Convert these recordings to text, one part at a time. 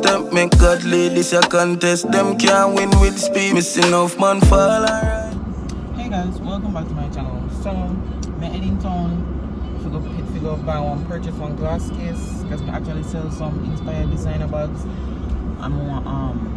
step, make God lead this a contest. Them can't win with speed, missing off man fall alright. Hey guys, welcome back to my channel. So, I'm heading town figure buy one, purchase one glass case because I actually sell some inspired designer bags. I'm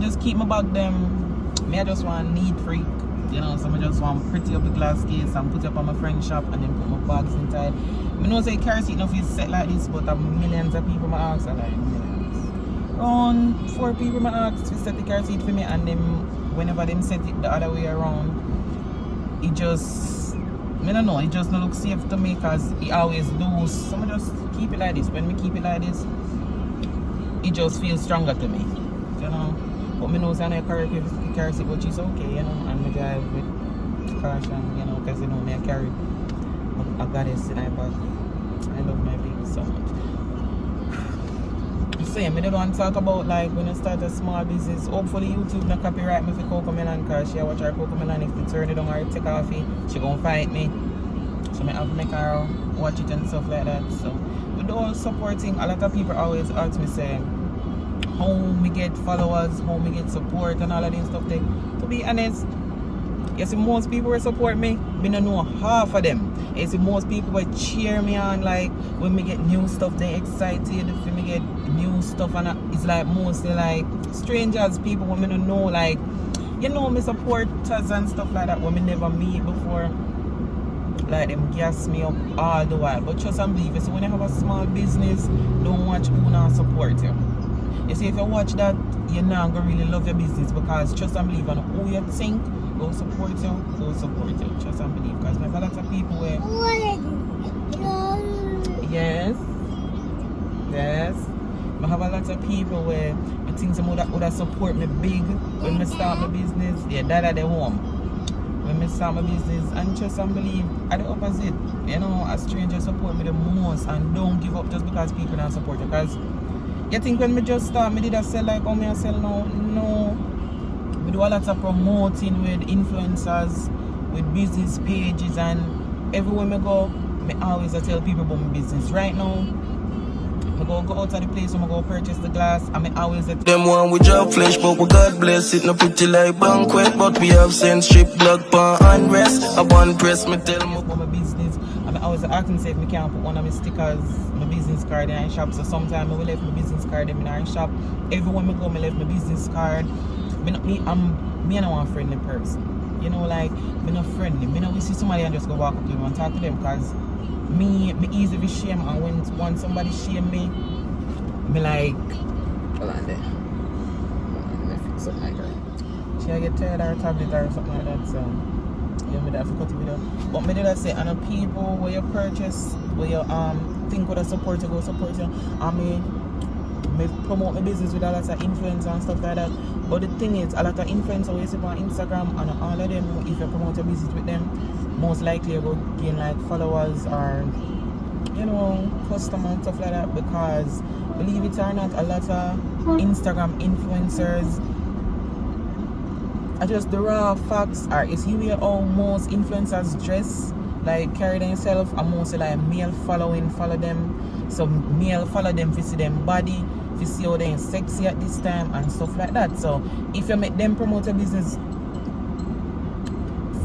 just keep my bag them. I just want neat freak, you know, so I just want pretty up the glass case and put it up on my friend's shop and then put my bags inside. I know say car seat enough is set like this, but millions of people my ask, like millions. Around 4 people my ask to set the car seat for me, and then whenever them set it the other way around, it just, I don't know, it just don't look safe to me because it always loose. So I just keep it like this. When we keep it like this, it just feels stronger to me, you know. But I know I carry seat, but it's okay, you know, and I drive with caution, you know, because you know me I carry a goddess in my bag. I love my baby so much. Same, I don't want to talk about like when I start a small business. Hopefully YouTube not copyright me for Cocomelon because she watch her Cocomelon. If they turn it on or take off it, she gonna fight me. So I have to make her watch it and stuff like that. So with all supporting, a lot of people always ask me say how me get followers, how me get support and all of this stuff. To be honest, you see most people will support me, I don't know half of them. You see most people will cheer me on, like when me get new stuff, they excited if me get new stuff, and it's like mostly like strangers, people who me don't know, like, you know, me supporters and stuff like that when me never meet before. Like them gas me up all the while. But trust and believe, you see when you have a small business, don't watch who not support you. You see if you watch that, you're not gonna really love your business because trust and believe on who you think go support you, trust and believe. Because there's a lot of people where yes, I have a lot of people where I think some would support me big when I start my business. Yeah, that at the home. When I start my business, and trust and believe at the opposite. You know, a stranger support me the most and don't give up just because people don't support you. Because you think when I just start, I did I sell like how I sell now? No. We do a lot of promoting with influencers, with business pages, and everywhere I go, I always tell people about my business. Right now, I go out of the place, I'm go purchase the glass, and I always tell them one with job flesh, but we God bless it, no pretty like banquet, but we have sent strip blood pan and rest. I want press me tell me about my business. I always ask them if I can put one of my stickers, my business card in our shop. So sometimes I will leave my business card in our shop. Everywhere I go, I leave my business card. Me not one friendly person. You know, like me not friendly. Me not we see somebody and just go walk up to them and talk to them because me easy to shame, and when somebody shame me like hold on there. Let me fix something like that. Should I get tired or a tablet or something like that? So yeah, me that forgot to video. But me did I say and the people where you purchase, where you think would support you, go support you. I mean me promote my business with a lot of influencers and stuff like that. But the thing is, a lot of influencers you see on Instagram and all of them, if you promote your business with them, most likely you will gain like followers or, you know, customers and stuff like that. Because believe it or not, a lot of Instagram influencers are just the raw facts are is you hear how most influencers dress, like carry themselves, and mostly like male following follow them. So male follow them to see them body, to see how they're sexy at this time and stuff like that. So if you make them promote a business,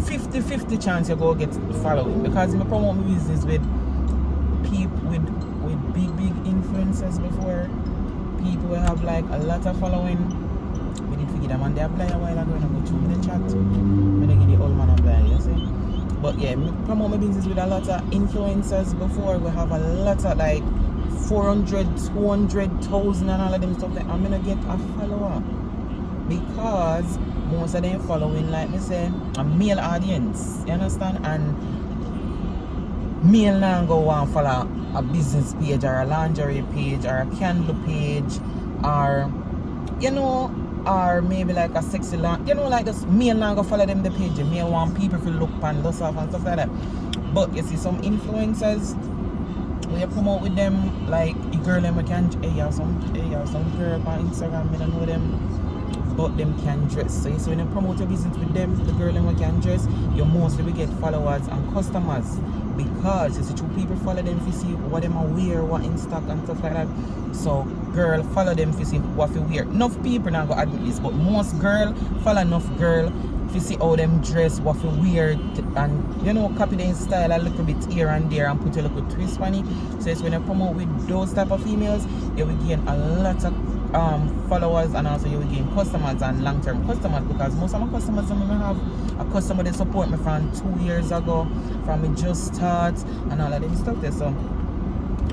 50-50 chance you go get following. Because if I promote my business with people with big influencers before, people will have like a lot of following. We did figure them and they apply a while ago and I go through the chat. I'm gonna give the old man apply, you see. But yeah, me promote my business with a lot of influencers before. We have a lot of like 400, 200,000 and all of them stuff. Like, I'm gonna get a follower because most of them following, like me say, a male audience. You understand? And male now go and follow a business page or a lingerie page or a candle page or, you know, or maybe like a sexy you know, like this male now go follow them the page. The male want people to look and look off and stuff like that. But you see some influencers when you promote with them, like a girl them can hey you have some girl on Instagram, I don't know them, but them can dress. So you see when you promote your business with them, the girl them can dress, you mostly will get followers and customers. Because you see two people follow them to see what them are wear, what in stock and stuff like that. So girl follow them to see what they wear. Enough people now go admit this, but most girl follow enough girl to see how them dress, what they wear, and you know, copy their style a little bit here and there and put a little twist on it. So it's when you promote with those type of females, you will gain a lot of followers, and also you will gain customers and long-term customers, because most of my customers I have a customer they support me from 2 years ago, from me just start and all of them stuff there. So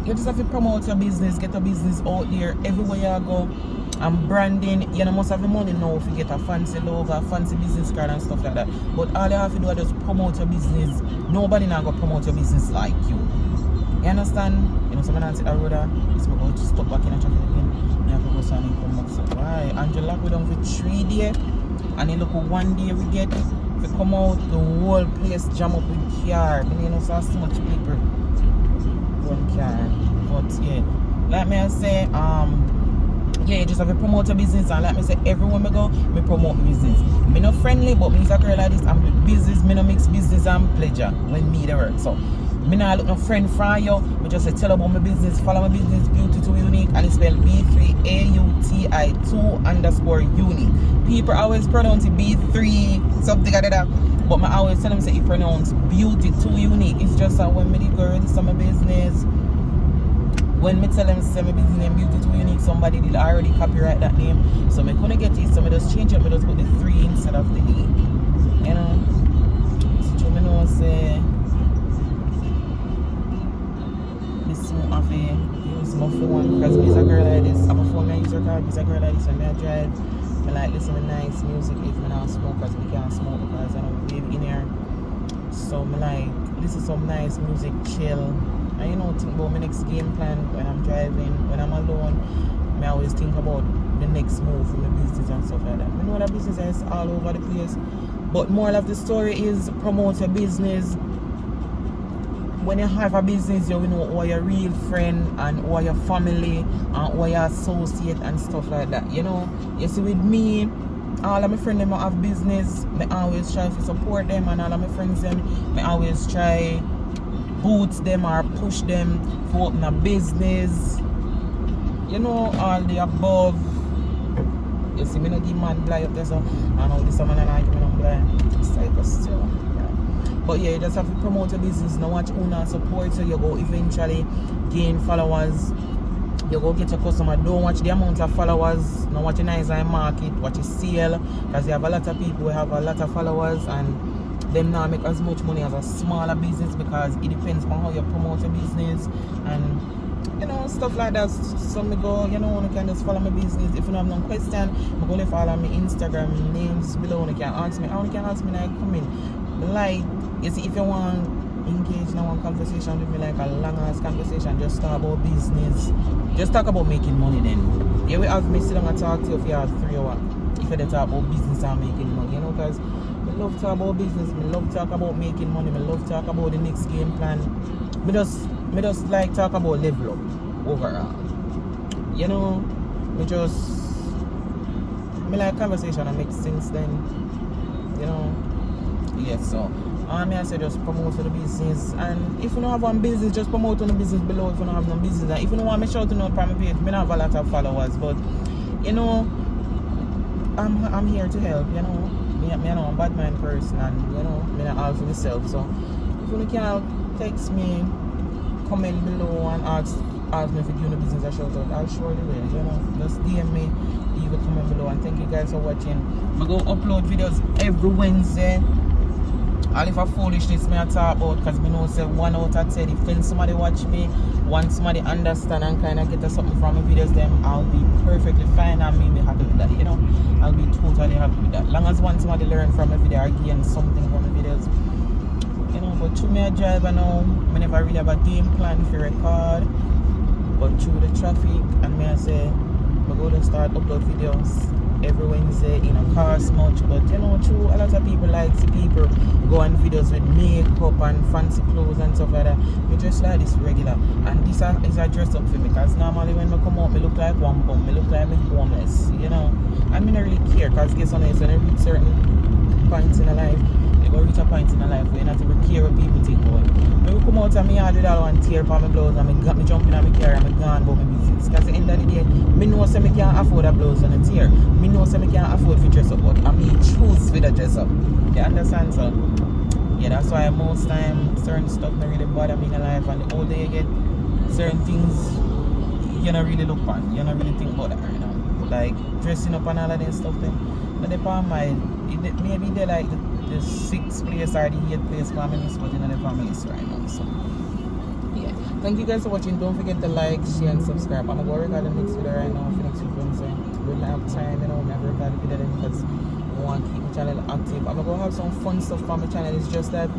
you just have to promote your business, get your business out there everywhere you go. And branding, you know, must have the money now if you get a fancy logo, a fancy business card and stuff like that. But all you have to do is just promote your business. Nobody now go promote your business like you. You understand? You know, someone else said, Aroda, it's my God, stop back in the traffic again. You have to go sign in come up. So why? Angela, we done for 3 days. And then look, 1 day we get to come out, the whole place jam up with car. You know, so much people one car. But yeah, like me I say, yeah, you just have to promote your business, and like me say, everywhere me go, me promote my business. Me not friendly, but me is a girl like this. I'm with business, me no mix business and pleasure when me the work. So me not look no friend for you. Me just say tell about my business, follow my business, Beauty 2 Unique, and it's spelled B3AUTI 2_unique. People always pronounce it B3 something like that, but me always tell them say it pronounce Beauty 2 Unique. It's just that when me the girl this is my business. When me tell them say my business name Beauty 2 Unique, somebody did already copyright that name. So me couldn't get it, so me just change it, me just put the 3 instead of the E. You know? So me know say this one have to use my phone, because me is a girl like this. I'm a phone I use her card, me is a girl like this when I drive. I like listen to nice music if me not smoke, because me can't smoke because I don't live in here. So me like listen to some nice music, chill. And you know, think about my next game plan when I'm driving, when I'm alone. I always think about the next move for my business and stuff like that. I know that business is all over the place, but moral of the story is promote your business. When you have a business, you know who are your real friend and who are your family and who are your associate and stuff like that. You know, you see with me, all of my friends them have business. I always try to support them, and all of my friends them, I always try boost them or push them for open a business. You know, all the above. You see me not give man blind up there, so I know this man and I give me no blind. It's like us still. Yeah. But yeah, you just have to promote your business. Now watch owner support, so you go eventually gain followers. You go get your customer. Don't watch the amount of followers. Now watch your nice market, watch your sale, because you have a lot of people who have a lot of followers and them now make as much money as a smaller business, because it depends on how you promote your business and you know stuff like that. So me go, you know, you can just follow my business. If you don't have no question, I'm going to follow my Instagram names below. You can ask me. You can ask me like come in. Like you see, if you want engage in one conversation with me, like a long ass conversation, just talk about business. Just talk about making money then. You will have me sit down and talk to you if you have 3 hours. If you talk about business and making money, you know, because I love to talk about business, I love to talk about making money, I love to talk about the next game plan. I just like talk about level up overall. You know, I like conversation that makes sense then. You know. Yes, so I say just promote the business, and if you don't have one business, just promote on the business below if you don't have no business. And if you don't want me shout to know on my page, I don't have a lot of followers, but you know, I'm here to help, you know. I know I'm a bad mind person, and you know, I'm not all for myself. So if you can text me, comment below and ask me if you do the business a shout out, I'll surely will, you know. Just DM me, leave a comment below, and thank you guys for watching. I go upload videos every Wednesday. And if I foolishness me I talk about, because I know say 1 out of 10, if when somebody watch me, want somebody understand and kind of get something from my videos, then I'll be perfectly fine and me happy with that, you know. I'll be totally happy with that. Long as one somebody learn from my video or gain something from my videos, you know. But through me a driver now, I never really have a game plan for record, but through the traffic, and me I say I go to start upload videos every Wednesday in a cost much, but you know, true, a lot of people like see people go on videos with makeup and fancy clothes and stuff like that. We dress like this regular, and this is a dress up for me, because normally when I come out, I look like one bum, I look like I'm homeless, you know. And I don't really care, because guess what, when I reach certain points in life, you go reach a point in a life where you not even care what people think about. When we come out of my yard with all one tear upon my blouse and me jump in on my car and me gone about my business. Because at the end of the day, me know say me can't afford a blouse and a tear. Me know say me can't afford to dress up, but I me choose for the dress up. You understand, so? Yeah, that's why most time certain stuff don't really bother me in life, and the older you get, certain things you don't really look on. You don't really think about that, you know. Like dressing up and all of that stuff then. But the part maybe they're like the 6th place or the 8th place for me, but in the families right now. So yeah. Thank you guys for watching. Don't forget to like, share and subscribe. I'm gonna go record the next video right now for next week Wednesday. We'll have time, you know, never record the video because I want to keep my channel active. I'm gonna go have some fun stuff for my channel. It's just that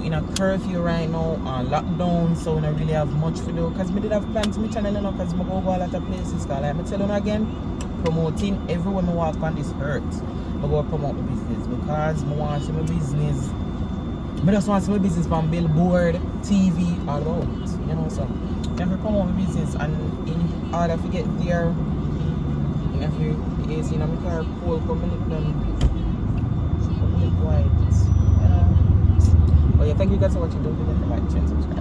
in a curfew right now, lockdown, so we don't really have much to do. Because we did have plans to my channel, you know, because I go a lot of places. Like I tell you again, promoting everywhere I walk on this earth. I go promote my business because I want to see my business. I just want to see my business on billboard, TV, all about. You know, so I can promote my business, and in order to get there, if you AC in my car, cool, come and look them white. But yeah, thank you guys for watching. Don't forget to like, share, and subscribe.